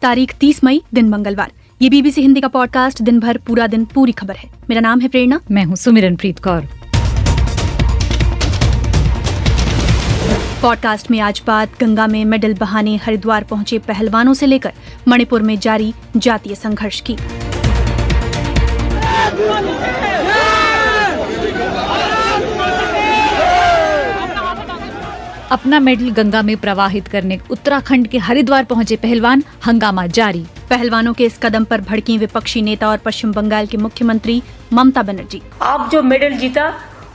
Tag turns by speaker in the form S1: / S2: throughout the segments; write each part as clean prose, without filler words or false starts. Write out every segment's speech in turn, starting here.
S1: तारीख 30 मई, दिन मंगलवार। ये बीबीसी हिंदी का पॉडकास्ट दिन भर पूरा दिन पूरी खबर है। मेरा नाम है प्रेरणा।
S2: मैं हूँ सुमिरनप्रीत कौर।
S1: पॉडकास्ट में आज बात गंगा में मेडल बहाने हरिद्वार पहुंचे पहलवानों से लेकर मणिपुर में जारी जातीय संघर्ष की।
S2: अपना मेडल गंगा में प्रवाहित करने उत्तराखंड के हरिद्वार पहुंचे पहलवान, हंगामा जारी।
S1: पहलवानों के इस कदम पर भड़की विपक्षी नेता और पश्चिम बंगाल के मुख्यमंत्री ममता बनर्जी।
S3: आप जो मेडल जीता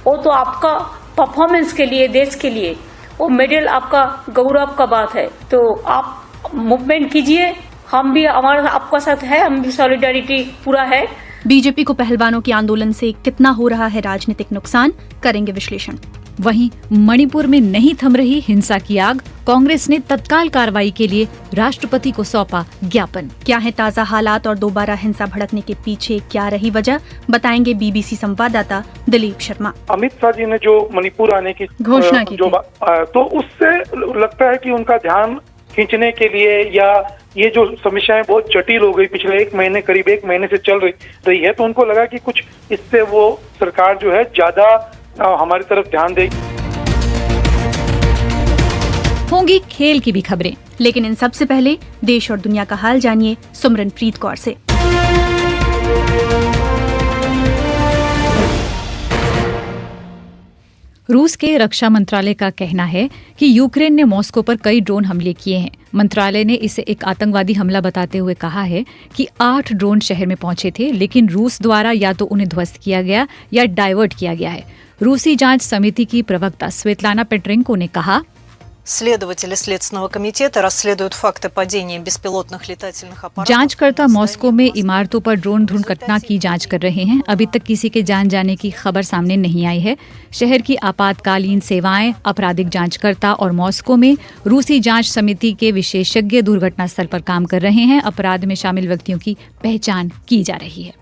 S3: वो तो आपका परफॉर्मेंस के लिए, देश के लिए, वो मेडल आपका गौरव का बात है। तो आप मूवमेंट कीजिए, हम भी हमारा आपका साथ है, हम भी सॉलिडारिटी पूरा है।
S1: बीजेपी को पहलवानों के आंदोलन से कितना हो रहा है राजनीतिक नुकसान, करेंगे विश्लेषण।
S2: वहीं मणिपुर में नहीं थम रही हिंसा की आग, कांग्रेस ने तत्काल कार्रवाई के लिए राष्ट्रपति को सौंपा ज्ञापन।
S1: क्या है ताजा हालात और दोबारा हिंसा भड़कने के पीछे क्या रही वजह, बताएंगे बीबीसी संवाददाता दिलीप शर्मा।
S4: अमित शाह जी ने जो मणिपुर आने की
S1: घोषणा की
S4: तो उससे लगता है कि उनका ध्यान खींचने के लिए, या ये जो समस्याएं बहुत जटिल हो गई पिछले करीब एक महीने से चल रही है, तो उनको लगा कि कुछ इससे वो सरकार जो है ज्यादा हमारी तरफ ध्यान देगी।
S2: होंगी खेल की भी खबरें,
S1: लेकिन इन सबसे पहले देश और दुनिया का हाल जानिए सुमिरनप्रीत कौर से।
S2: रूस के रक्षा मंत्रालय का कहना है कि यूक्रेन ने मॉस्को पर कई ड्रोन हमले किए हैं। मंत्रालय ने इसे एक आतंकवादी हमला बताते हुए कहा है कि 8 ड्रोन शहर में पहुंचे थे, लेकिन रूस द्वारा या तो उन्हें ध्वस्त किया गया या डाइवर्ट किया गया है। रूसी जांच समिति की प्रवक्ता स्वेतलाना पेट्रेंको ने कहा,
S5: Следователи Следственного комитета расследуют факты падения беспилотных летательных аппаратов।
S2: जांचकर्ता मॉस्को में इमारतों पर ड्रोन दुर्घटना की जांच कर रहे हैं। अभी तक किसी के जान जाने की खबर सामने नहीं आई है। शहर की आपातकालीन सेवाएं, आपराधिक जांचकर्ता और मॉस्को में रूसी जांच समिति के विशेषज्ञ दुर्घटना स्थल पर काम कर रहे हैं। अपराध में शामिल व्यक्तियों की पहचान की जा रही है।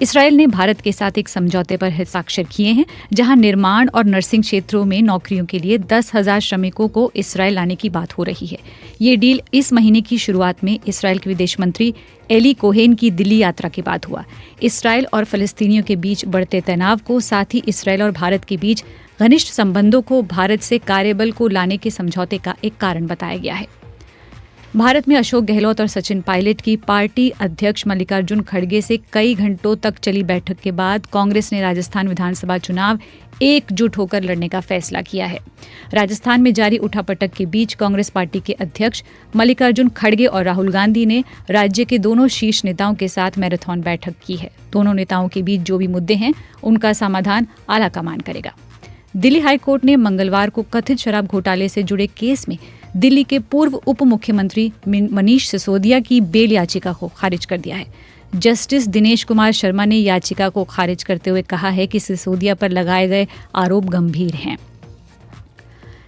S2: इसराइल ने भारत के साथ एक समझौते पर हस्ताक्षर किए हैं, जहां निर्माण और नर्सिंग क्षेत्रों में नौकरियों के लिए 10,000 श्रमिकों को इसराइल लाने की बात हो रही है। ये डील इस महीने की शुरुआत में इसराइल के विदेश मंत्री एली कोहेन की दिल्ली यात्रा के बाद हुआ। इसराइल और फलस्तीनियों के बीच बढ़ते तनाव को, साथ ही इसराइल और भारत के बीच घनिष्ठ संबंधों को भारत से कार्यबल को लाने के समझौते का एक कारण बताया गया है। भारत में अशोक गहलोत और सचिन पायलट की पार्टी अध्यक्ष मल्लिकार्जुन खड़गे से कई घंटों तक चली बैठक के बाद कांग्रेस ने राजस्थान विधानसभा चुनाव एकजुट होकर लड़ने का फैसला किया है। राजस्थान में जारी उठापटक के बीच कांग्रेस पार्टी के अध्यक्ष मल्लिकार्जुन खड़गे और राहुल गांधी ने राज्य के दोनों शीर्ष नेताओं के साथ मैराथन बैठक की है। दोनों नेताओं के बीच जो भी मुद्दे हैं, उनका समाधान आलाकमान करेगा। दिल्ली हाईकोर्ट ने मंगलवार को कथित शराब घोटाले से जुड़े केस में दिल्ली के पूर्व उप मुख्यमंत्री मनीष सिसोदिया की बेल याचिका को खारिज कर दिया है। जस्टिस दिनेश कुमार शर्मा ने याचिका को खारिज करते हुए कहा है कि सिसोदिया पर लगाए गए आरोप गंभीर हैं।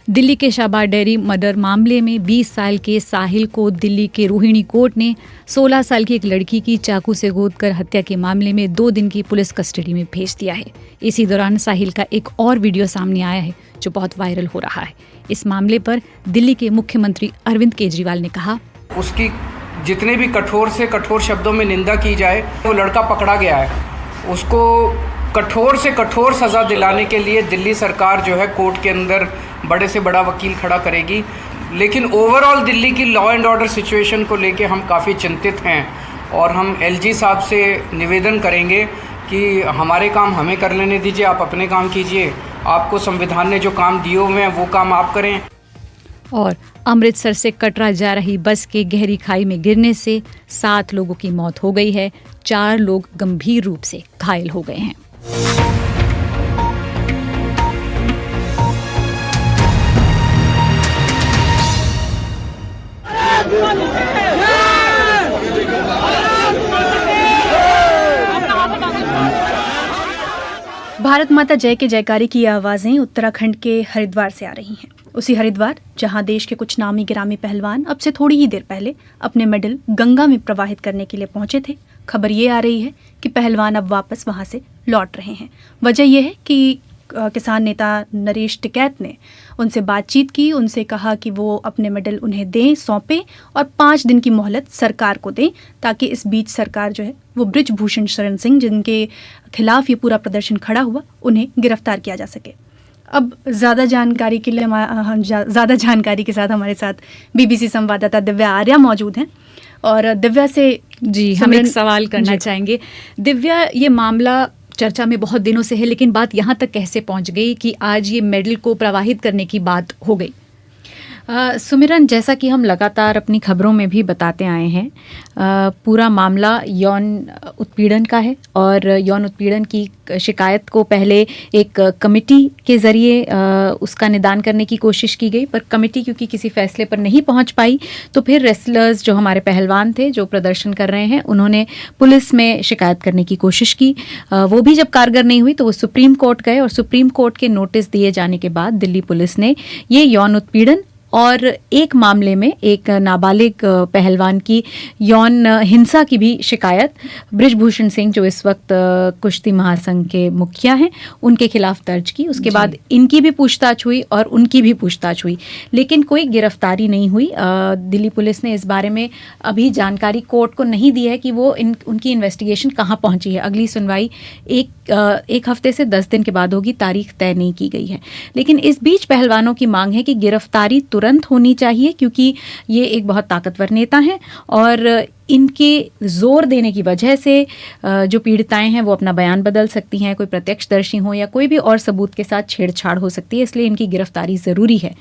S2: दिल्ली के शाहबाद डेयरी मर्डर मामले में 20 साल के साहिल को दिल्ली के रोहिणी कोर्ट ने 16 साल की एक लड़की की चाकू से गोदकर हत्या के मामले में 2 दिन की पुलिस कस्टडी में भेज दिया है। इसी दौरान साहिल का एक और वीडियो सामने आया है जो बहुत वायरल हो रहा है। इस मामले पर दिल्ली के मुख्यमंत्री अरविंद केजरीवाल ने कहा,
S6: उसकी जितने भी कठोर से कठोर शब्दों में निंदा की जाए, वो लड़का पकड़ा गया है, उसको कठोर से कठोर सज़ा दिलाने के लिए दिल्ली सरकार जो है कोर्ट के अंदर बड़े से बड़ा वकील खड़ा करेगी। लेकिन ओवरऑल दिल्ली की लॉ एंड ऑर्डर सिचुएशन को लेके हम काफ़ी चिंतित हैं और हम एलजी साहब से निवेदन करेंगे कि हमारे काम हमें कर लेने दीजिए, आप अपने काम कीजिए। आपको संविधान ने जो काम दिए हुए हैं वो काम आप करें।
S2: और अमृतसर से कटरा जा रही बस के गहरी खाई में गिरने से 7 लोगों की मौत हो गई है। 4 लोग गंभीर रूप से घायल हो गए हैं।
S1: भारत माता जय के जयकारे की आवाजें उत्तराखंड के हरिद्वार से आ रही हैं। उसी हरिद्वार जहां देश के कुछ नामी गिरामी पहलवान अब से थोड़ी ही देर पहले अपने मेडल गंगा में प्रवाहित करने के लिए पहुंचे थे। खबर ये आ रही है कि पहलवान अब वापस वहां से लौट रहे हैं। वजह यह है कि किसान नेता नरेश टिकैत ने उनसे बातचीत की, उनसे कहा कि वो अपने मेडल उन्हें दें, सौंपें और 5 दिन की मोहलत सरकार को दें, ताकि इस बीच सरकार जो है वो बृजभूषण शरण सिंह, जिनके खिलाफ ये पूरा प्रदर्शन खड़ा हुआ, उन्हें गिरफ्तार किया जा सके। अब ज़्यादा जानकारी के लिए ज़्यादा जानकारी के साथ हमारे साथ BBC संवाददाता दिव्या आर्या मौजूद हैं। और दिव्या से
S2: जी हम एक सवाल करना चाहेंगे। दिव्या, ये मामला चर्चा में बहुत दिनों से है, लेकिन बात यहाँ तक कैसे पहुँच गई कि आज ये मेडल को प्रवाहित करने की बात हो गई?
S7: सुमिरन, जैसा कि हम लगातार अपनी खबरों में भी बताते आए हैं, पूरा मामला यौन उत्पीड़न का है और यौन उत्पीड़न की शिकायत को पहले एक कमेटी के ज़रिए उसका निदान करने की कोशिश की गई, पर कमेटी क्योंकि किसी फैसले पर नहीं पहुंच पाई, तो फिर रेसलर्स जो हमारे पहलवान थे जो प्रदर्शन कर रहे हैं, उन्होंने पुलिस में शिकायत करने की कोशिश की। वो भी जब कारगर नहीं हुई तो वो सुप्रीम कोर्ट गए और सुप्रीम कोर्ट के नोटिस दिए जाने के बाद दिल्ली पुलिस ने ये यौन उत्पीड़न और एक मामले में एक नाबालिग पहलवान की यौन हिंसा की भी शिकायत बृजभूषण सिंह, जो इस वक्त कुश्ती महासंघ के मुखिया हैं, उनके खिलाफ दर्ज की। उसके बाद इनकी भी पूछताछ हुई और उनकी भी पूछताछ हुई, लेकिन कोई गिरफ्तारी नहीं हुई। दिल्ली पुलिस ने इस बारे में अभी जानकारी कोर्ट को नहीं दी है कि वो उनकी इन्वेस्टिगेशन कहाँ पहुँची है। अगली सुनवाई एक हफ्ते से 10 दिन के बाद होगी, तारीख तय नहीं की गई है। लेकिन इस बीच पहलवानों की मांग है कि गिरफ्तारी तुरंत होनी चाहिए, क्योंकि ये एक बहुत ताकतवर नेता हैं और इनके जोर देने की वजह से जो पीड़िताएं हैं वो अपना बयान बदल सकती हैं, कोई प्रत्यक्षदर्शी हो या कोई भी और सबूत के साथ छेड़छाड़ हो सकती है, इसलिए इनकी गिरफ्तारी ज़रूरी है।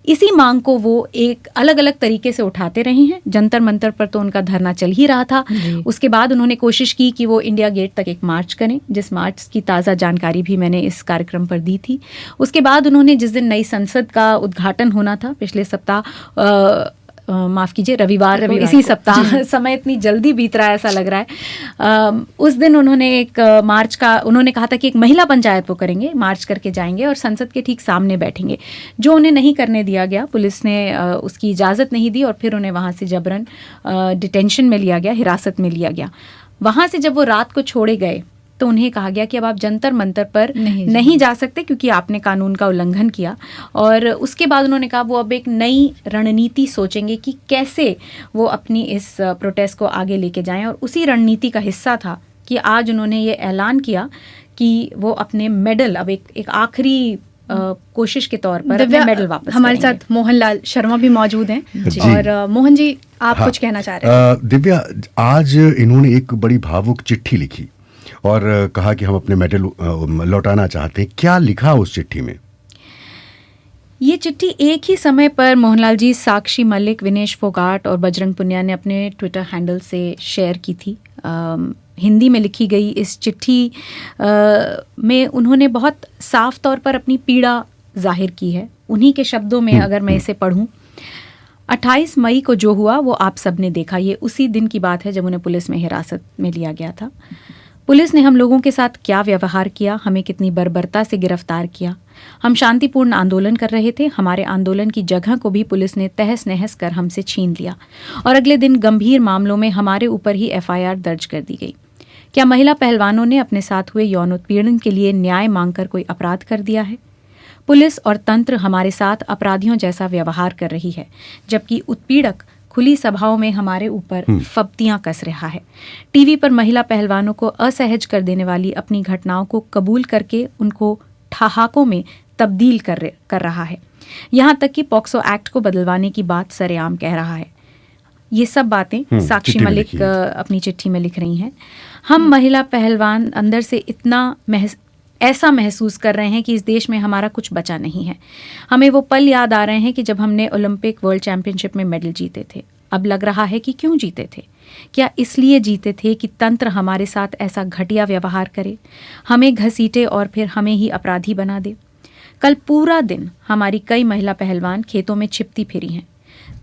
S7: इसी मांग को वो एक अलग अलग तरीके से उठाते रहे हैं। जंतर मंतर पर तो उनका धरना चल ही रहा था। उसके बाद उन्होंने कोशिश की कि वो इंडिया गेट तक एक मार्च करें, जिस मार्च की ताज़ा जानकारी भी मैंने इस कार्यक्रम पर दी थी। उसके बाद उन्होंने जिस दिन नई संसद का उद्घाटन होना था पिछले सप्ताह, माफ़ कीजिए रविवार इसी सप्ताह, समय इतनी जल्दी बीत रहा है ऐसा लग रहा है, उस दिन उन्होंने एक मार्च का, उन्होंने कहा था कि एक महिला पंचायत वो करेंगे, मार्च करके जाएंगे और संसद के ठीक सामने बैठेंगे, जो उन्हें नहीं करने दिया गया। पुलिस ने उसकी इजाज़त नहीं दी और फिर उन्हें वहाँ से जबरन डिटेंशन में लिया गया, हिरासत में लिया गया। वहाँ से जब वो रात को छोड़े गए तो उन्हें कहा गया कि अब आप जंतर मंतर पर नहीं जा सकते, क्योंकि आपने कानून का उल्लंघन किया। और उसके बाद उन्होंने कहा वो अब एक नई रणनीति सोचेंगे कि कैसे वो अपनी इस प्रोटेस्ट को आगे लेके जाएं, और उसी रणनीति का हिस्सा था कि आज उन्होंने ये ऐलान किया कि वो अपने मेडल अब एक आखिरी कोशिश के तौर पर अपने मेडल वापस
S1: हमारे साथ मोहनलाल शर्मा भी मौजूद हैं। और मोहन जी, आप कुछ कहना चाह रहे हैं?
S8: दिव्या, आज इन्होंने एक बड़ी भावुक चिट्ठी लिखी और कहा कि हम अपने मेडल लौटाना चाहते हैं। क्या लिखा उस चिट्ठी में?
S7: ये चिट्ठी एक ही समय पर मोहनलाल जी, साक्षी मलिक, विनेश फोगाट और बजरंग पुनिया ने अपने ट्विटर हैंडल से शेयर की थी। हिंदी में लिखी गई इस चिट्ठी में उन्होंने बहुत साफ तौर पर अपनी पीड़ा जाहिर की है। उन्हीं के शब्दों में अगर मैं इसे पढ़ूं, 28 मई को जो हुआ वो आप सब ने देखा। ये उसी दिन की बात है जब उन्हें पुलिस में हिरासत में लिया गया था। पुलिस ने हम लोगों के साथ क्या व्यवहार किया, हमें कितनी बर्बरता से गिरफ्तार किया। हम शांतिपूर्ण आंदोलन कर रहे थे, हमारे आंदोलन की जगह को भी पुलिस ने तहस नहस कर हमसे छीन लिया और अगले दिन गंभीर मामलों में हमारे ऊपर ही FIR दर्ज कर दी गई। क्या महिला पहलवानों ने अपने साथ हुए यौन उत्पीड़न के लिए न्याय मांगकर कोई अपराध कर दिया है? पुलिस और तंत्र हमारे साथ अपराधियों जैसा व्यवहार कर रही है, जबकि उत्पीड़क खुली सभाओं में हमारे ऊपर फब्तियां कस रहा है। टीवी पर महिला पहलवानों को असहज कर देने वाली अपनी घटनाओं को कबूल करके उनको ठहाकों में तब्दील कर रहा है। यहाँ तक कि पॉक्सो एक्ट को बदलवाने की बात सरेआम कह रहा है। ये सब बातें साक्षी मलिक अपनी चिट्ठी में लिख रही हैं। हम महिला पहलवान अंदर से इतना ऐसा महसूस कर रहे हैं कि इस देश में हमारा कुछ बचा नहीं है। हमें वो पल याद आ रहे हैं कि जब हमने ओलंपिक वर्ल्ड चैंपियनशिप में मेडल जीते थे। अब लग रहा है कि क्यों जीते थे? क्या इसलिए जीते थे कि तंत्र हमारे साथ ऐसा घटिया व्यवहार करे, हमें घसीटे और फिर हमें ही अपराधी बना दे? कल पूरा दिन हमारी कई महिला पहलवान खेतों में छिपती फिरी हैं।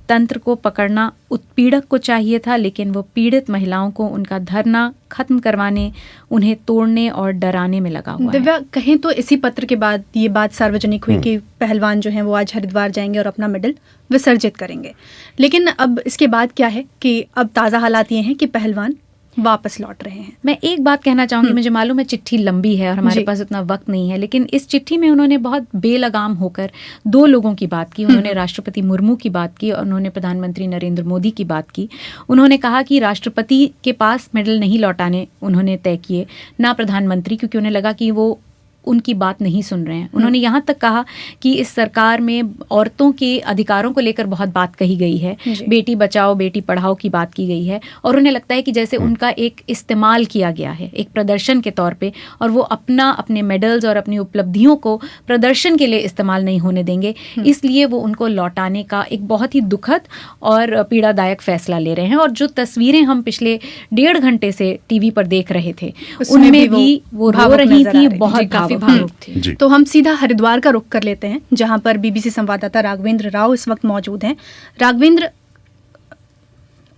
S7: तंत्र को पकड़ना उत्पीड़क को चाहिए था, लेकिन वो पीड़ित महिलाओं को उनका धरना खत्म करवाने, उन्हें तोड़ने और डराने में लगा हुआ है।
S1: दिव्या, कहें तो इसी पत्र के बाद ये बात सार्वजनिक हुई कि पहलवान जो हैं वो आज हरिद्वार जाएंगे और अपना मेडल विसर्जित करेंगे। लेकिन अब इसके बाद क्या है कि अब ताज़ा हालात ये हैं कि पहलवान वापस लौट रहे हैं।
S7: मैं एक बात कहना चाहूंगी, मुझे मालूम है चिट्ठी लंबी है और हमारे पास उतना वक्त नहीं है, लेकिन इस चिट्ठी में उन्होंने बहुत बेलगाम होकर दो लोगों की बात की। उन्होंने राष्ट्रपति मुर्मू की बात की और उन्होंने प्रधानमंत्री नरेंद्र मोदी की बात की। उन्होंने कहा कि राष्ट्रपति के पास मेडल नहीं लौटाने उन्होंने तय किए, ना प्रधानमंत्री, क्योंकि उन्हें लगा कि वो उनकी बात नहीं सुन रहे हैं। उन्होंने यहाँ तक कहा कि इस सरकार में औरतों के अधिकारों को लेकर बहुत बात कही गई है, बेटी बचाओ बेटी पढ़ाओ की बात की गई है, और उन्हें लगता है कि जैसे उनका एक इस्तेमाल किया गया है एक प्रदर्शन के तौर पे, और वो अपने मेडल्स और अपनी उपलब्धियों को प्रदर्शन के लिए इस्तेमाल नहीं होने देंगे, इसलिए वो उनको लौटाने का एक बहुत ही दुखद और पीड़ादायक फैसला ले रहे हैं। और जो तस्वीरें हम पिछले 1.5 घंटे से टीवी पर देख रहे थे उनमें भी वो रो रही थी, बहुत काफी भावुक थी।
S1: तो हम सीधा हरिद्वार का रुख कर लेते हैं, जहां पर बीबीसी संवाददाता राघवेंद्र राव इस वक्त मौजूद हैं। राघवेंद्र,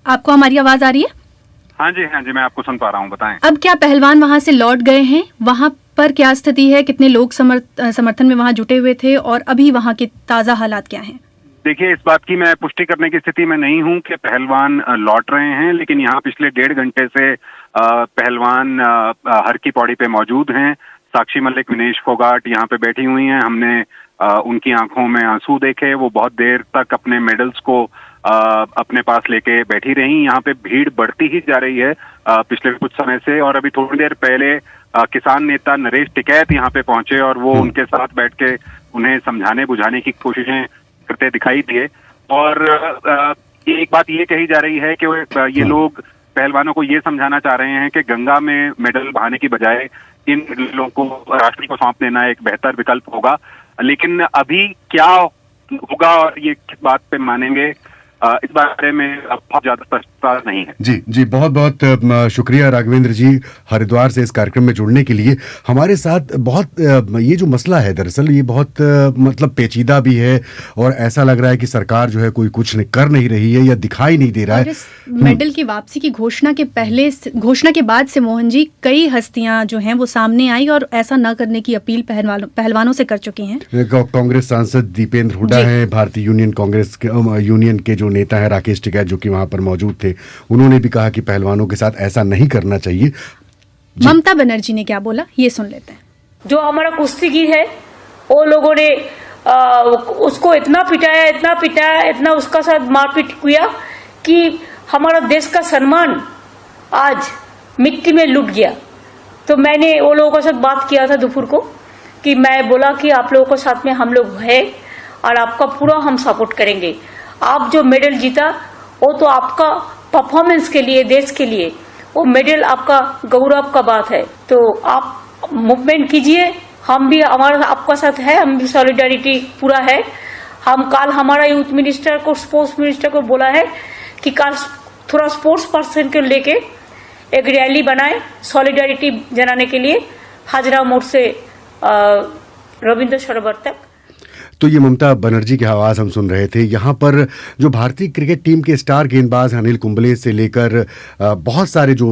S1: आपको हमारी आवाज आ रही है?
S9: हाँ जी, मैं आपको सुन पा रहा हूँ, बताएं।
S1: अब क्या पहलवान वहां से लौट गए हैं? वहां पर क्या स्थिति है? कितने लोग समर्थन में वहां जुटे हुए थे और अभी वहां के ताजा हालात क्या हैं?
S9: देखिए, इस बात की मैं पुष्टि करने की स्थिति में नहीं हूँ कि पहलवान लौट रहे हैं, लेकिन यहाँ पिछले 1.5 घंटे से पहलवान हर की पौड़ी पे मौजूद हैं। साक्षी मलिक, विनेश फोगाट यहाँ पे बैठी हुई हैं। हमने उनकी आंखों में आंसू देखे। वो बहुत देर तक अपने मेडल्स को अपने पास लेके बैठी रही। यहाँ पे भीड़ बढ़ती ही जा रही है पिछले कुछ समय से, और अभी थोड़ी देर पहले किसान नेता नरेश टिकैत यहाँ पे पहुंचे और वो उनके साथ बैठ के उन्हें समझाने बुझाने की कोशिशें करते दिखाई दिए। और एक बात ये कही जा रही है कि ये लोग पहलवानों को ये समझाना चाह रहे हैं कि गंगा में मेडल बहाने की बजाय इन मेडलों को राष्ट्र को सौंप देना एक बेहतर विकल्प होगा। लेकिन अभी क्या होगा और ये किस बात पे मानेंगे, इस बारे में अब बहुत ज्यादा स्पष्टता नहीं है।
S8: जी, बहुत बहुत शुक्रिया राघवेंद्र जी हरिद्वार से इस कार्यक्रम में जुड़ने के लिए। हमारे साथ बहुत ये जो मसला है दरअसल ये बहुत मतलब पेचीदा भी है, और ऐसा लग रहा है कि सरकार जो है कोई कुछ कर नहीं रही है या दिखाई नहीं दे रहा है।
S1: मेडल की वापसी की घोषणा के बाद से मोहन जी कई हस्तियां जो हैं वो सामने आई और ऐसा न करने की अपील पहलवानों से कर चुकी हैं।
S8: कांग्रेस सांसद दीपेंद्र हुड्डा हैं, भारतीय यूनियन के जो नेता है राकेश टिकैत जो कि वहां पर मौजूद थे, उन्होंने भी कहा कि पहलवानों के साथ ऐसा नहीं करना चाहिए।
S1: ममता बनर्जी ने क्या बोला, ये सुन लेते हैं।
S3: जो हमारा कुश्तीगीर है वो लोगों ने उसको इतना पिटाया, इतना उसका साथ मारपीट किया कि हमारा देश का सम्मान आज मिट्टी में लुट गया। तो मैंने वो लोगों के साथ बात किया था दोपहर को, कि मैं बोला कि आप लोगों के साथ में हम लोग हैं और आपका पूरा हम सपोर्ट करेंगे। आप जो मेडल जीता वो तो आपका परफॉर्मेंस के लिए, देश के लिए, वो मेडल आपका गौरव का बात है। तो आप मूवमेंट कीजिए, हम भी हमारा आपका साथ है, हम भी सॉलिडारिटी पूरा है। हम कल हमारा यूथ मिनिस्टर को, स्पोर्ट्स मिनिस्टर को बोला है कि कल थोड़ा स्पोर्ट्स पर्सन को लेके एक रैली बनाए सॉलिडारिटी जनाने के लिए, हाजरा मोड़ से रविंद्र सरोवर तक।
S8: तो ये ममता बनर्जी की आवाज़ हम सुन रहे थे। यहाँ पर जो भारतीय क्रिकेट टीम के स्टार गेंदबाज अनिल कुंबले से लेकर बहुत सारे जो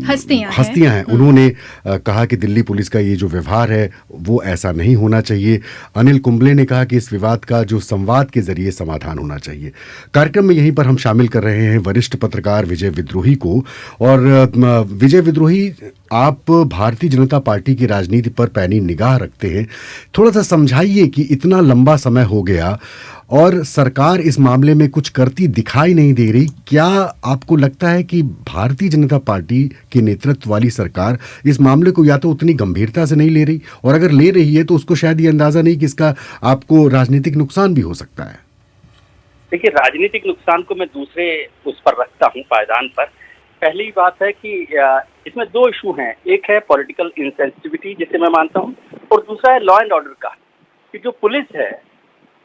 S8: हस्तियां हैं उन्होंने कहा कि दिल्ली पुलिस का ये जो व्यवहार है वो ऐसा नहीं होना चाहिए। अनिल कुंबले ने कहा कि इस विवाद का जो संवाद के जरिए समाधान होना चाहिए। कार्यक्रम में यहीं पर हम शामिल कर रहे हैं वरिष्ठ पत्रकार विजय विद्रोही को। और विजय विद्रोही, आप भारतीय जनता पार्टी की राजनीति पर पैनी निगाह रखते हैं, थोड़ा सा समझाइए कि इतना लंबा समय हो गया और सरकार इस मामले में कुछ करती दिखाई नहीं दे रही। क्या आपको लगता है कि भारतीय जनता पार्टी के नेतृत्व वाली सरकार इस मामले को या तो उतनी गंभीरता से नहीं ले रही, और अगर ले रही है तो उसको शायद ये अंदाजा नहीं कि इसका आपको राजनीतिक नुकसान भी हो सकता है?
S10: देखिए, राजनीतिक नुकसान को मैं दूसरे उस पर रखता हूँ, पायदान पर। पहली बात है कि इसमें दो इशू हैं। एक है पॉलिटिकल इंसेंसिटिविटी, जिसे मैं मानता हूँ, और दूसरा है लॉ एंड ऑर्डर का, कि जो पुलिस है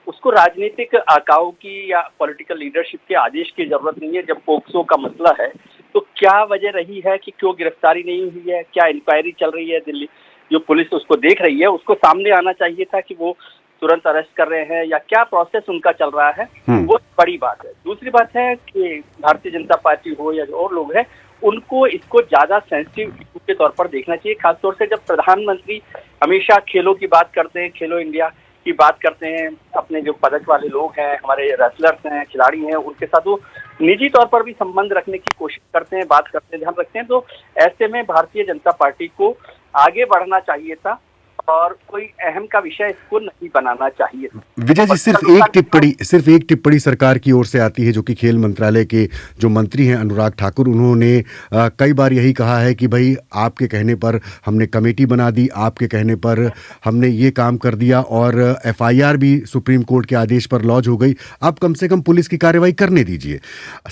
S10: उसको राजनीतिक आकाओं की या पॉलिटिकल लीडरशिप के आदेश की जरूरत नहीं है। जब पोक्सो का मसला है तो क्या वजह रही है कि क्यों गिरफ्तारी नहीं हुई है, क्या इंक्वायरी चल रही है, दिल्ली जो पुलिस उसको देख रही है उसको सामने आना चाहिए था कि वो तुरंत अरेस्ट कर रहे हैं या क्या प्रोसेस उनका चल रहा है, वो बड़ी बात है। दूसरी बात है कि भारतीय जनता पार्टी हो या जो और लोग हैं, उनको इसको ज्यादा सेंसिटिव इशू के तौर पर देखना चाहिए। खासतौर से जब प्रधानमंत्री हमेशा खेलों की बात करते हैं, खेलो इंडिया की बात करते हैं, अपने जो पदक वाले लोग हैं, हमारे रेसलर्स हैं, खिलाड़ी हैं, उनके साथ वो निजी तौर पर भी संबंध रखने की कोशिश करते हैं, बात करते हैं, ध्यान रखते हैं। तो ऐसे में भारतीय जनता पार्टी को आगे बढ़ना चाहिए था और कोई अहम का विषय इसको नहीं बनाना चाहिए।
S8: विजय जी, सिर्फ एक टिप्पणी सरकार की ओर से आती है, जो कि खेल मंत्रालय के जो मंत्री हैं अनुराग ठाकुर, उन्होंने कई बार यही कहा है कि भाई आपके कहने पर हमने कमेटी बना दी, आपके कहने पर हमने ये काम कर दिया और FIR भी सुप्रीम कोर्ट के आदेश पर लॉन्च हो गई, अब कम से कम पुलिस की कार्रवाई करने दीजिए।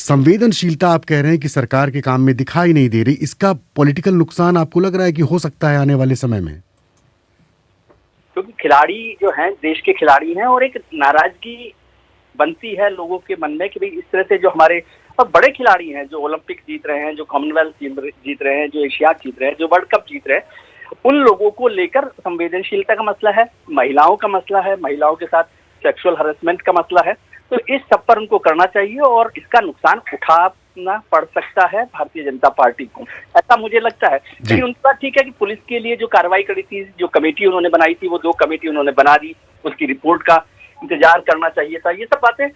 S8: संवेदनशीलता आप कह रहे हैं कि सरकार के काम में दिखाई नहीं दे रही, इसका पॉलिटिकल नुकसान आपको लग रहा है कि हो सकता है आने वाले समय में?
S10: क्योंकि खिलाड़ी जो हैं देश के खिलाड़ी हैं और एक नाराजगी बनती है लोगों के मन में कि भाई इस तरह से जो हमारे और बड़े खिलाड़ी हैं, जो ओलंपिक जीत रहे हैं, जो कॉमनवेल्थ जीत रहे हैं, जो एशिया जीत रहे हैं, जो वर्ल्ड कप जीत रहे हैं, उन लोगों को लेकर संवेदनशीलता का मसला है, महिलाओं का मसला है, महिलाओं के साथ सेक्सुअल हरेसमेंट का मसला है। तो इस सब पर उनको करना चाहिए और इसका नुकसान उठाना पड़ सकता है भारतीय जनता पार्टी को, ऐसा मुझे लगता है। लेकिन उनकी बात ठीक है कि पुलिस के लिए जो कार्रवाई करी थी, जो कमेटी उन्होंने बनाई थी, वो 2 कमेटी उन्होंने बना दी, उसकी रिपोर्ट का इंतजार करना चाहिए था। ये सब बातें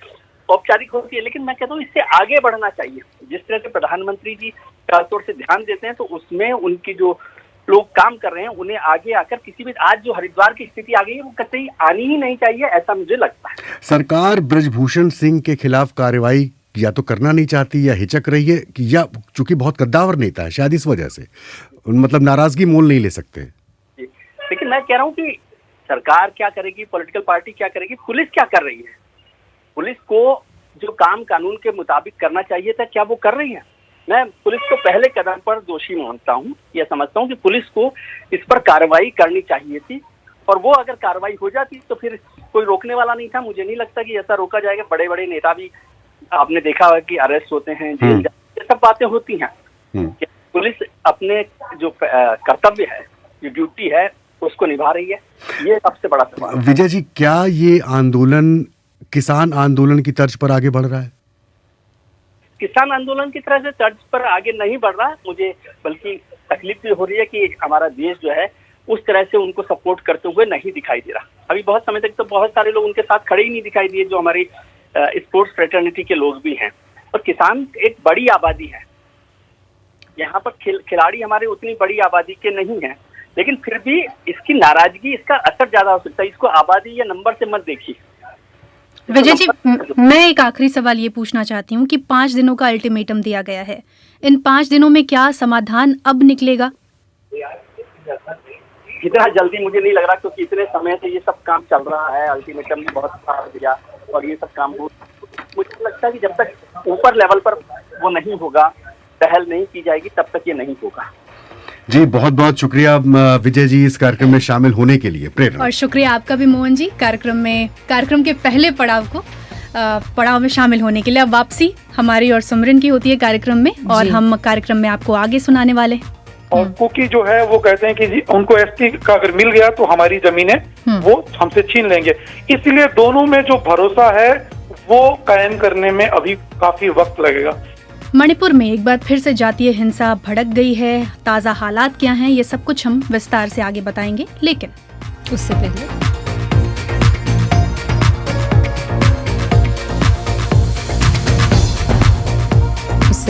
S10: औपचारिक होती है, लेकिन मैं कहता हूँ इससे आगे बढ़ना चाहिए। जिस तरह से प्रधानमंत्री जी खासतौर से ध्यान देते हैं, तो उसमें उनकी जो लोग काम कर रहे हैं उन्हें आगे आकर किसी भी, आज जो हरिद्वार की स्थिति आ गई है वो कतई आनी ही नहीं चाहिए, ऐसा मुझे लगता है।
S8: सरकार बृजभूषण सिंह के खिलाफ कार्रवाई या तो करना नहीं चाहती या हिचक रही है, कि या चूंकि बहुत कद्दावर नेता है शायद इस वजह से मतलब नाराजगी मोल नहीं ले सकते।
S10: लेकिन मैं कह रहा हूँ कि सरकार क्या करेगी, पॉलिटिकल पार्टी क्या करेगी, पुलिस क्या कर रही है? पुलिस को जो काम कानून के मुताबिक करना चाहिए था, क्या वो कर रही है? मैं पुलिस को पहले कदम पर दोषी मानता हूँ, यह समझता हूँ कि पुलिस को इस पर कार्रवाई करनी चाहिए थी, और वो अगर कार्रवाई हो जाती तो फिर कोई रोकने वाला नहीं था। मुझे नहीं लगता कि ऐसा रोका जाएगा। बड़े बड़े नेता भी आपने देखा है कि अरेस्ट होते हैं, जेल जाते, ये सब बातें होती हैं। पुलिस अपने जो कर्तव्य है, जो ड्यूटी है, उसको निभा रही है, ये सबसे बड़ा सवाल।
S8: विजय जी, क्या ये आंदोलन किसान आंदोलन की तर्ज पर आगे बढ़ रहा है?
S10: किसान आंदोलन की तरह से तर्ज पर आगे नहीं बढ़ रहा, मुझे बल्कि तकलीफ भी हो रही है कि हमारा देश जो है उस तरह से उनको सपोर्ट करते हुए नहीं दिखाई दे रहा। अभी बहुत समय तक तो बहुत सारे लोग उनके साथ खड़े ही नहीं दिखाई दिए, जो हमारी स्पोर्ट्स फ्रेटर्निटी के लोग भी हैं। और किसान एक बड़ी आबादी है, यहाँ पर खिलाड़ी हमारे उतनी बड़ी आबादी के नहीं हैं, लेकिन फिर भी इसकी नाराजगी, इसका असर ज्यादा हो सकता है। इसको आबादी या नंबर से मत देखिए।
S1: विजय जी, मैं एक आखिरी सवाल ये पूछना चाहती हूँ कि 5 दिनों का अल्टीमेटम दिया गया है, इन 5 दिनों में क्या समाधान अब निकलेगा?
S10: इतना जल्दी मुझे नहीं लग रहा, क्योंकि इतने समय से ये सब काम चल रहा है। अल्टीमेटम भी बहुत सारा दिया और ये सब काम हो, मुझे लगता है कि जब तक ऊपर लेवल पर वो नहीं होगा, पहल नहीं की जाएगी, तब तक ये नहीं होगा।
S8: जी, बहुत बहुत शुक्रिया विजय जी इस कार्यक्रम में शामिल होने के लिए। प्रेरणा।
S1: और शुक्रिया आपका भी मोहन जी, कार्यक्रम के पहले पड़ाव में शामिल होने के लिए। अब वापसी हमारी और सिमरन की होती है कार्यक्रम में, और हम कार्यक्रम में आपको आगे सुनाने वाले।
S4: और कुकी जो है वो कहते हैं कि उनको एसटी का अगर मिल गया तो हमारी जमीनें वो हमसे छीन लेंगे। इसलिए दोनों में जो भरोसा है वो कायम करने में अभी काफी वक्त लगेगा।
S1: मणिपुर में एक बार फिर से जातीय हिंसा भड़क गई है। ताज़ा हालात क्या हैं, ये सब कुछ हम विस्तार से आगे बताएंगे, लेकिन
S2: उससे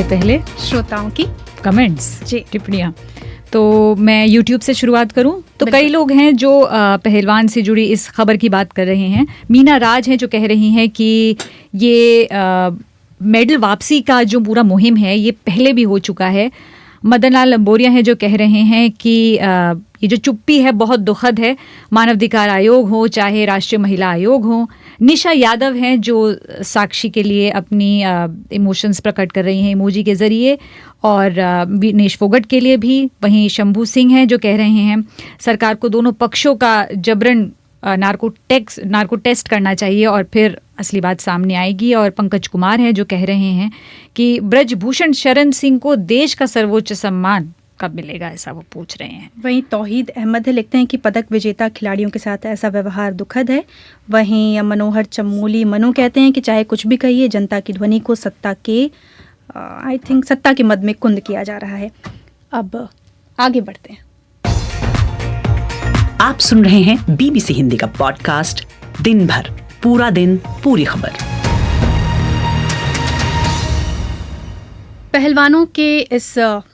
S2: पहले
S1: श्रोताओं की
S2: कमेंट्स, टिप्पणियाँ। तो मैं YouTube से शुरुआत करूं तो कई लोग हैं जो पहलवान से जुड़ी इस खबर की बात कर रहे हैं। मीना राज हैं जो कह रही हैं कि ये मेडल वापसी का जो पूरा मुहिम है ये पहले भी हो चुका है। मदन लाल लंबोरिया हैं जो कह रहे हैं कि ये जो चुप्पी है बहुत दुखद है, मानवाधिकार आयोग हो चाहे राष्ट्रीय महिला आयोग हो। निशा यादव हैं जो साक्षी के लिए अपनी इमोशंस प्रकट कर रही हैं इमोजी के ज़रिए, और विनेश फोगट के लिए भी। वहीं शंभू सिंह हैं जो कह रहे हैं सरकार को दोनों पक्षों का जबरन नार्को टेस्ट करना चाहिए और फिर असली बात सामने आएगी। और पंकज कुमार हैं जो कह रहे हैं कि ब्रजभूषण शरण सिंह को देश का सर्वोच्च सम्मान कब मिलेगा, ऐसा वो पूछ रहे हैं।
S1: वहीं तौहीद अहमद लिखते हैं कि पदक विजेता खिलाड़ियों के साथ ऐसा व्यवहार दुखद है। वहीं मनोहर चमोली मनु कहते हैं कि चाहे कुछ भी कहिए, जनता की ध्वनि को सत्ता के मद में कुंद किया जा रहा है। अब आगे बढ़ते हैं।
S11: आप सुन रहे हैं BBC हिंदी का पॉडकास्ट दिन भर, पूरा दिन, पूरी खबर।
S1: पहलवानों के इस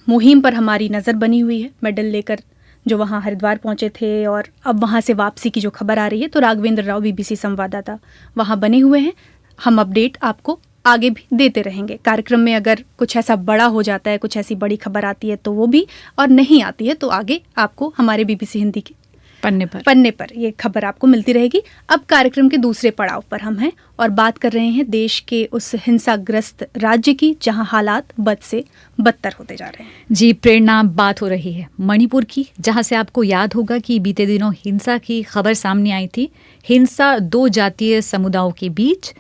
S1: मुहिम पर हमारी नज़र बनी हुई है, मेडल लेकर जो वहाँ हरिद्वार पहुँचे थे और अब वहाँ से वापसी की जो खबर आ रही है, तो राघवेंद्र राव बीबीसी संवाददाता वहाँ बने हुए हैं। हम अपडेट आपको आगे भी देते रहेंगे। कार्यक्रम में अगर कुछ ऐसा बड़ा हो जाता है, कुछ ऐसी बड़ी खबर आती है तो वो भी, और नहीं आती है तो आगे आपको हमारे बीबीसी हिंदी के पन्ने पर ये खबर आपको मिलती रहेगी। अब कार्यक्रम के दूसरे पड़ाव पर हम हैं और बात कर रहे हैं देश के उस हिंसाग्रस्त राज्य की जहां हालात बद से बदतर होते जा रहे हैं।
S2: जी प्रेरणा, बात हो रही है मणिपुर की, जहां से आपको याद होगा कि बीते दिनों हिंसा की खबर सामने आई थी। हिंसा 2 जातीय समुदायों के बीच,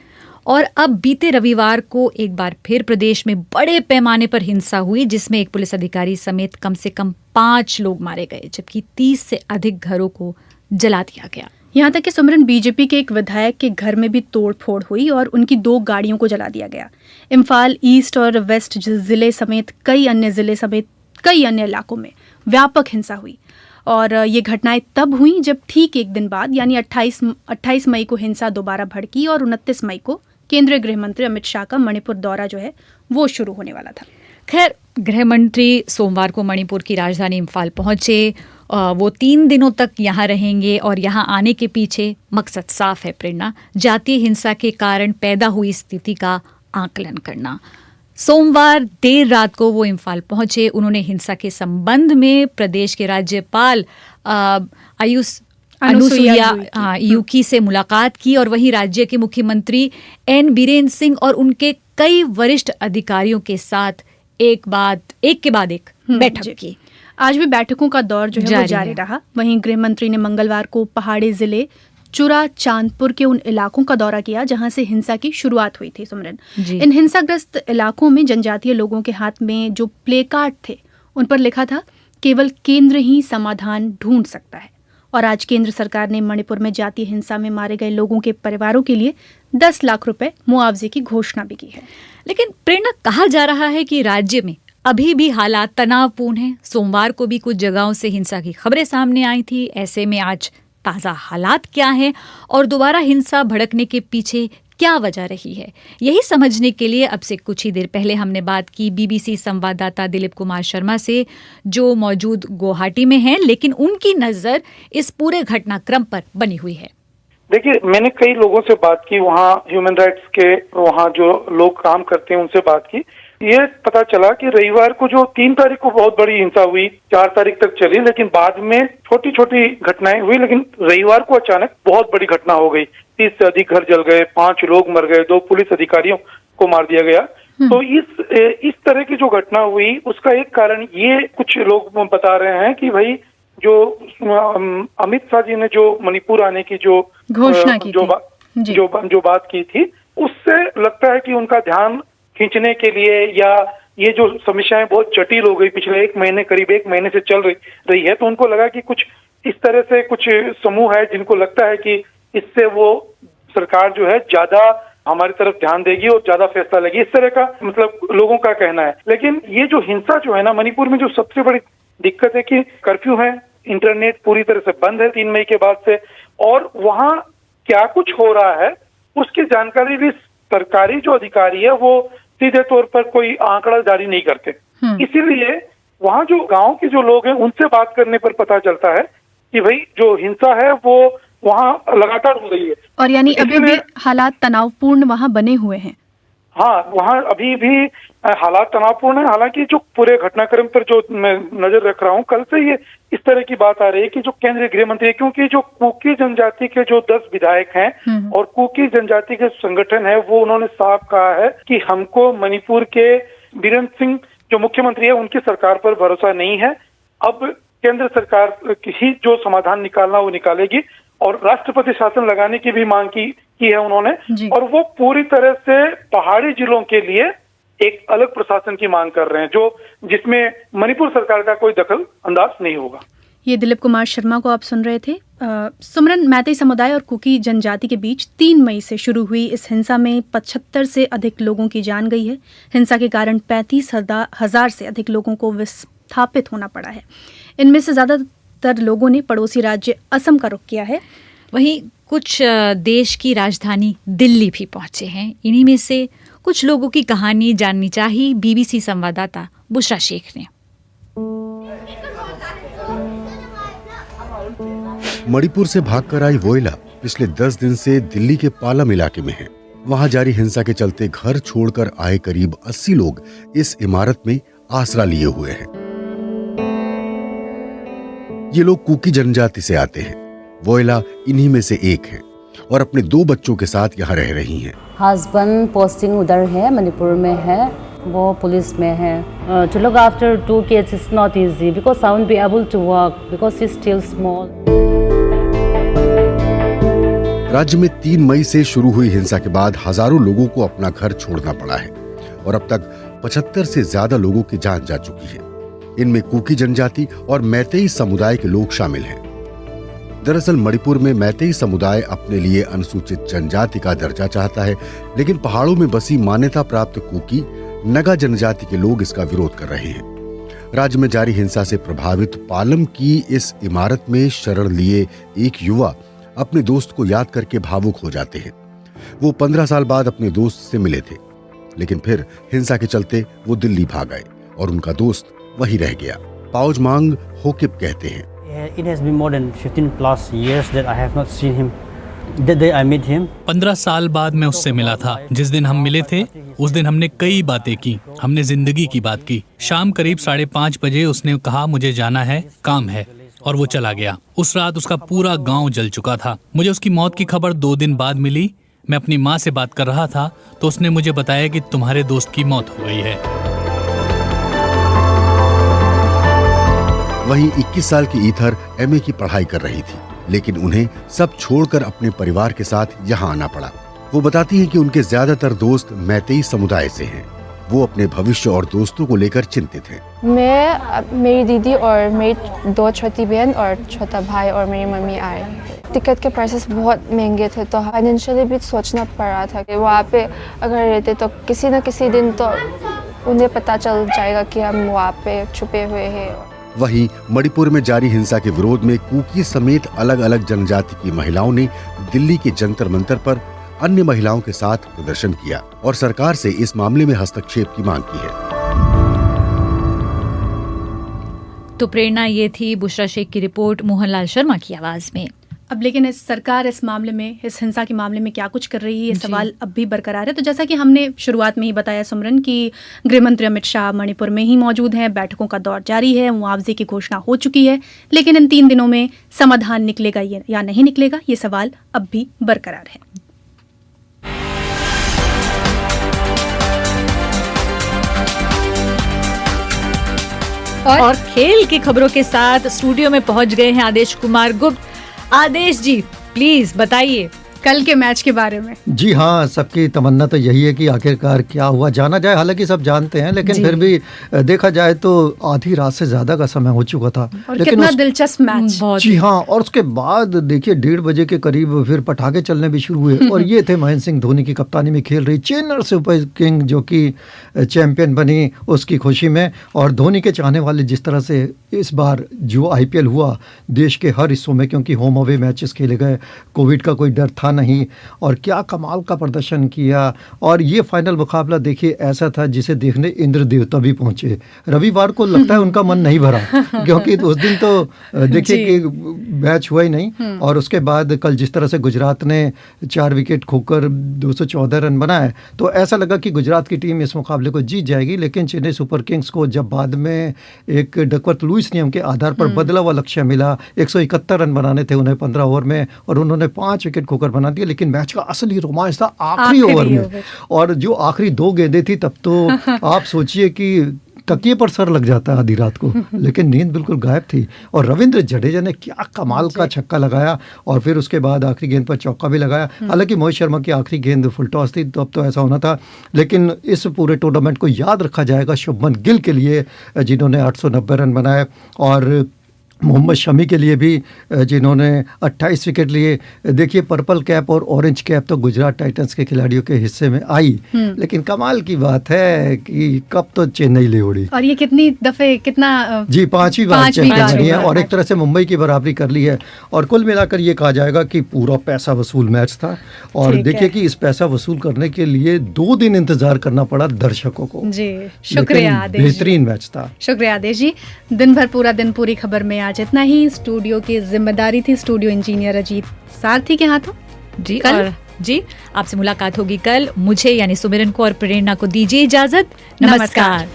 S2: और अब बीते रविवार को एक बार फिर प्रदेश में बड़े पैमाने पर हिंसा हुई, जिसमें एक पुलिस अधिकारी समेत कम से कम 5 लोग मारे गए, जबकि 30 से अधिक घरों को जला दिया गया।
S1: यहाँ तक कि सुमरन, बीजेपी के एक विधायक के घर में भी तोड़फोड़ हुई और उनकी 2 गाड़ियों को जला दिया गया। इम्फाल ईस्ट और वेस्ट जिले समेत कई अन्य इलाकों में व्यापक हिंसा हुई और ये घटनाएं तब हुई जब ठीक एक दिन बाद यानी 28 मई को हिंसा दोबारा भड़की और 29 मई को केंद्रीय गृह मंत्री अमित शाह का मणिपुर दौरा जो है वो शुरू होने वाला था।
S2: खैर, गृह मंत्री सोमवार को मणिपुर की राजधानी इम्फाल पहुंचे। वो 3 दिनों तक यहाँ रहेंगे और यहाँ आने के पीछे मकसद साफ है प्रेरणा, जातीय हिंसा के कारण पैदा हुई स्थिति का आकलन करना। सोमवार देर रात को वो इम्फाल पहुंचे। उन्होंने हिंसा के संबंध में प्रदेश के राज्यपाल अनुसुईया यूकी से मुलाकात की और वहीं राज्य के मुख्यमंत्री एन बीरेन सिंह और उनके कई वरिष्ठ अधिकारियों के साथ एक के बाद एक बैठक की।
S1: आज भी बैठकों का दौर जो है वो जारी रहा। वहीं गृह मंत्री ने मंगलवार को पहाड़ी जिले चुरा चांदपुर के उन इलाकों का दौरा किया जहां से हिंसा की शुरुआत हुई थी। सुमरन, इन हिंसाग्रस्त इलाकों में जनजातीय लोगों के हाथ में जो प्ले कार्ड थे उन पर लिखा था केवल केंद्र ही समाधान ढूंढ सकता है। और आज केंद्र सरकार ने मणिपुर में जातीय हिंसा में मारे गए लोगों के परिवारों के लिए 10 लाख रुपए मुआवजे की घोषणा भी की है।
S2: लेकिन प्रेरणा, कहा जा रहा है कि राज्य में अभी भी हालात तनावपूर्ण हैं। सोमवार को भी कुछ जगहों से हिंसा की खबरें सामने आई थी। ऐसे में आज ताज़ा हालात क्या हैं और दोबारा हिंसा भड़कने के पीछे क्या वजह रही है, यही समझने के लिए अब से कुछ ही देर पहले हमने बात की बीबीसी संवाददाता दिलीप कुमार शर्मा से, जो मौजूद गुवाहाटी में हैं, लेकिन उनकी नज़र इस पूरे घटनाक्रम पर बनी हुई है।
S4: देखिए, मैंने कई लोगों से बात की, वहाँ ह्यूमन राइट्स के वहाँ जो लोग काम करते हैं उनसे बात की। ये पता चला कि रविवार को जो 3 तारीख को बहुत बड़ी हिंसा हुई, 4 तारीख तक चली, लेकिन बाद में छोटी छोटी घटनाएं हुई, लेकिन रविवार को अचानक बहुत बड़ी घटना हो गई। 30 से अधिक घर जल गए, 5 लोग मर गए, 2 पुलिस अधिकारियों को मार दिया गया। तो इस तरह की जो घटना हुई उसका एक कारण ये कुछ लोग बता रहे हैं कि भाई जो अमित शाह जी ने जो मणिपुर आने की जो घोषणा की जो बात की थी, उससे लगता है कि उनका ध्यान खींचने के लिए, या ये जो समस्याएं बहुत जटिल हो गई पिछले करीब एक महीने से चल रही है, तो उनको लगा कि कुछ इस तरह से कुछ समूह है जिनको लगता है कि इससे वो सरकार जो है ज्यादा हमारी तरफ ध्यान देगी और ज्यादा फैसला लेगी, इस तरह का मतलब लोगों का कहना है। लेकिन ये जो हिंसा जो है ना मणिपुर में, जो सबसे बड़ी दिक्कत है कि कर्फ्यू है, इंटरनेट पूरी तरह से बंद है 3 मई के बाद से, और वहाँ क्या कुछ हो रहा है उसकी जानकारी भी सरकारी जो अधिकारी है वो सीधे तौर पर कोई आंकड़ा जारी नहीं करते। इसीलिए वहाँ जो गांव के जो लोग हैं उनसे बात करने पर पता चलता है कि भाई जो हिंसा है वो वहाँ लगातार हो रही है। और
S1: यानी अभी भी हालात तनावपूर्ण वहाँ बने हुए हैं।
S4: हाँ, वहाँ अभी भी हालात तनावपूर्ण है। हालांकि जो पूरे घटनाक्रम पर जो मैं नजर रख रहा हूँ, कल से ये इस तरह की बात आ रही है कि जो केंद्रीय गृह मंत्री है, क्योंकि जो कुकी जनजाति के जो 10 विधायक हैं और कुकी जनजाति के संगठन है, वो उन्होंने साफ कहा है कि हमको मणिपुर के बीरेन सिंह जो मुख्यमंत्री है उनकी सरकार पर भरोसा नहीं है। अब केंद्र सरकार ही जो समाधान निकालना वो निकालेगी, और राष्ट्रपति शासन लगाने की भी मांग की है उन्होंने, और वो पूरी तरह से पहाड़ी जिलों के लिए एक अलग प्रशासन की मांग कर रहे हैं, जिसमें मणिपुर सरकार का कोई दखल अंदाज नहीं होगा।
S1: ये दिलीप कुमार शर्मा को आप सुन रहे थे। सुमरन, मैतेई समुदाय और कुकी जनजाति के बीच 3 मई से शुरू हुई इस हिंसा में 75 से अधिक लोगों की जान गई है। हिंसा के कारण 35,000 से अधिक लोगों को विस्थापित होना पड़ा है। इनमें से ज्यादातर लोगों ने पड़ोसी राज्य असम का रुख किया है।
S2: वहीं कुछ देश की राजधानी दिल्ली भी पहुंचे हैं। इन्हीं में से कुछ लोगों की कहानी जाननी चाहिए BBC संवाददाता बुशरा शेख ने।
S8: मणिपुर से भागकर आई वोयला पिछले 10 दिन से दिल्ली के पालम इलाके में है। वहां जारी हिंसा के चलते घर छोड़कर आए करीब 80 लोग इस इमारत में आसरा लिए हुए हैं। ये लोग कुकी जनजाति से आते हैं। वोयला इन्हीं में से एक है और अपने 2 बच्चों के साथ यहाँ रह रही हैं।
S12: हस्बैंड पोस्टिंग उधर है, मणिपुर में है, वो पुलिस में है। To look after 2 kids is not easy because I won't be able to work because he's still small.
S8: राज्य में 3 मई से शुरू हुई हिंसा के बाद हजारों लोगों को अपना घर छोड़ना पड़ा है और अब तक 75 से ज्यादा लोगों की जान जा चुकी है। इनमें कुकी जनजाति और मैतेई समुदाय के लोग शामिल हैं। दरअसल मणिपुर में मैतेई समुदाय अपने लिए अनुसूचित जनजाति का दर्जा चाहता है, लेकिन पहाड़ों में बसी मान्यता प्राप्त कुकी नगा जनजाति के लोग इसका विरोध कर रहे हैं। राज्य में जारी हिंसा से प्रभावित पालम की इस इमारत में शरण लिए एक युवा अपने दोस्त को याद करके भावुक हो जाते हैं। वो 15 साल बाद अपने दोस्त से मिले थे, लेकिन फिर हिंसा के चलते वो दिल्ली भाग गए और उनका दोस्त वहीं रह गया। पाउज मांग होकिप कहते हैं,
S13: It has been more than 15+ years that I have not seen him. The day I met him,
S14: 15 साल बाद मैं उससे मिला था। जिस दिन हम मिले थे उस दिन हमने कई बातें की, हमने जिंदगी की बात की। शाम करीब 5:30 बजे उसने कहा मुझे जाना है, काम है, और वो चला गया। उस रात उसका पूरा गांव जल चुका था। मुझे उसकी मौत की खबर 2 दिन बाद मिली। मैं अपनी माँ से बात कर रहा था तो उसने मुझे बताया कि तुम्हारे दोस्त की मौत हो गई है।
S8: वहीं 21 साल की ईथर MA की पढ़ाई कर रही थी, लेकिन उन्हें सब छोड़कर अपने परिवार के साथ यहाँ आना पड़ा। वो बताती हैं कि उनके ज्यादातर दोस्त मैतेई समुदाय से हैं। वो अपने भविष्य और दोस्तों को लेकर चिंतित हैं।
S15: मैं, मेरी दीदी और मेरी 2 छोटी बहन और छोटा भाई और मेरी मम्मी आए। टिकट के प्राइसेस बहुत महंगे थे तो फाइनेंशियली भी सोचना पड़ रहा था कि वहाँ पे अगर रहते तो किसी न किसी दिन तो उन्हें पता चल जाएगा कि हम वहाँ पे छुपे हुए हैं।
S8: वहीं मणिपुर में जारी हिंसा के विरोध में कुकी समेत अलग अलग जनजाति की महिलाओं ने दिल्ली के जंतर मंतर पर अन्य महिलाओं के साथ प्रदर्शन किया और सरकार से इस मामले में हस्तक्षेप की मांग की है।
S2: तो प्रेरणा ये थी बुशरा शेख की रिपोर्ट मोहनलाल शर्मा की आवाज में।
S1: अब लेकिन सरकार इस मामले में, इस हिंसा के मामले में क्या कुछ कर रही है, ये सवाल अब भी बरकरार है। तो जैसा कि हमने शुरुआत में ही बताया सिमरन कि गृह मंत्री अमित शाह मणिपुर में ही मौजूद हैं, बैठकों का दौर जारी है, मुआवजे की घोषणा हो चुकी है, लेकिन इन 3 दिनों में समाधान निकलेगा या नहीं निकलेगा, ये सवाल अब भी बरकरार है।
S2: और खेल की खबरों के साथ स्टूडियो में पहुंच गए हैं आदेश कुमार गुप्त। आदेश जी, प्लीज बताइए
S1: कल के मैच के बारे में।
S16: जी हाँ, सबकी तमन्ना तो यही है कि आखिरकार क्या हुआ जाना जाए। हालांकि सब जानते हैं, लेकिन फिर भी देखा जाए तो आधी रात से ज्यादा का समय हो चुका था।
S1: और लेकिन कितना दिलचस्प मैच।
S16: जी हाँ, और उसके बाद देखिए 1:30 बजे के करीब फिर पटाखे चलने भी शुरू हुए और ये थे महेंद्र सिंह धोनी की कप्तानी में खेल रही चेन्नई सुपर किंग जो कि चैंपियन बनी, उसकी खुशी में। और धोनी के चाहने वाले जिस तरह से इस बार जो IPL हुआ देश के हर हिस्सों में, क्योंकि होम अवे मैचेस खेले गए, कोविड का कोई डर था नहीं, और क्या कमाल का प्रदर्शन किया। और ये फाइनल मुकाबला देखिए ऐसा था जिसे देखने इंद्र देवता भी पहुंचे। रविवार को लगता है उनका मन नहीं भरा क्योंकि उस दिन तो देखिए कि मैच हुआ ही नहीं। और उसके बाद कल जिस तरह से गुजरात ने 4 विकेट खोकर 214 रन बनाए तो ऐसा लगा कि गुजरात की टीम इस मुकाबले को जीत जाएगी। लेकिन चेन्नई सुपर किंग्स को जब बाद में एक डकवर्थ लुईस नियम के आधार पर बदला हुआ लक्ष्य मिला, 171 रन बनाने थे उन्हें 15 ओवर में, और उन्होंने 5 विकेट खोकर बना दिया। लेकिन मैच का असली रोमांच था आखिरी ओवर में, और जो आखिरी 2 गेंदें थी तब तो आप सोचिए कि तकिए पर सर लग जाता है आधी रात को, लेकिन नींद बिल्कुल गायब थी। और रविंद्र जडेजा ने क्या कमाल का छक्का लगाया और फिर उसके बाद आखिरी गेंद पर चौका भी लगाया। हालांकि मोहित शर्मा की आखिरी गेंद फुल टॉस थी, तो अब तो ऐसा होना था। लेकिन इस पूरे टूर्नामेंट को याद रखा जाएगा शुभमन गिल के लिए, जिन्होंने 890 रन बनाए। और मोहम्मद शमी के लिए भी जिन्होंने 28 विकेट लिए। देखिए पर्पल कैप और ऑरेंज कैप तो गुजरात टाइटंस के खिलाड़ियों के हिस्से में आई, लेकिन कमाल की बात है कि कब तो चेन्नई ले उड़ी।
S1: और ये कितनी दफे कितना जी
S16: पांचवी बार चैंपियन बनी है और एक तरह से मुंबई की बराबरी कर ली है। और कुल मिलाकर ये कहा जाएगा कि पूरा पैसा वसूल मैच था। और देखिए कि इस पैसा वसूल करने के लिए 2 दिन इंतजार करना पड़ा दर्शकों को।
S1: जी शुक्रिया आदेश,
S16: बेहतरीन मैच था।
S1: शुक्रिया आदेश जी। दिन भर पूरा दिन पूरी खबर में आज इतना ही। स्टूडियो की जिम्मेदारी थी स्टूडियो इंजीनियर अजीत सारथी के हाथों।
S2: जी और जी आपसे मुलाकात होगी कल। मुझे यानी सुमिरन को और प्रेरणा को दीजिए इजाजत। नमस्कार।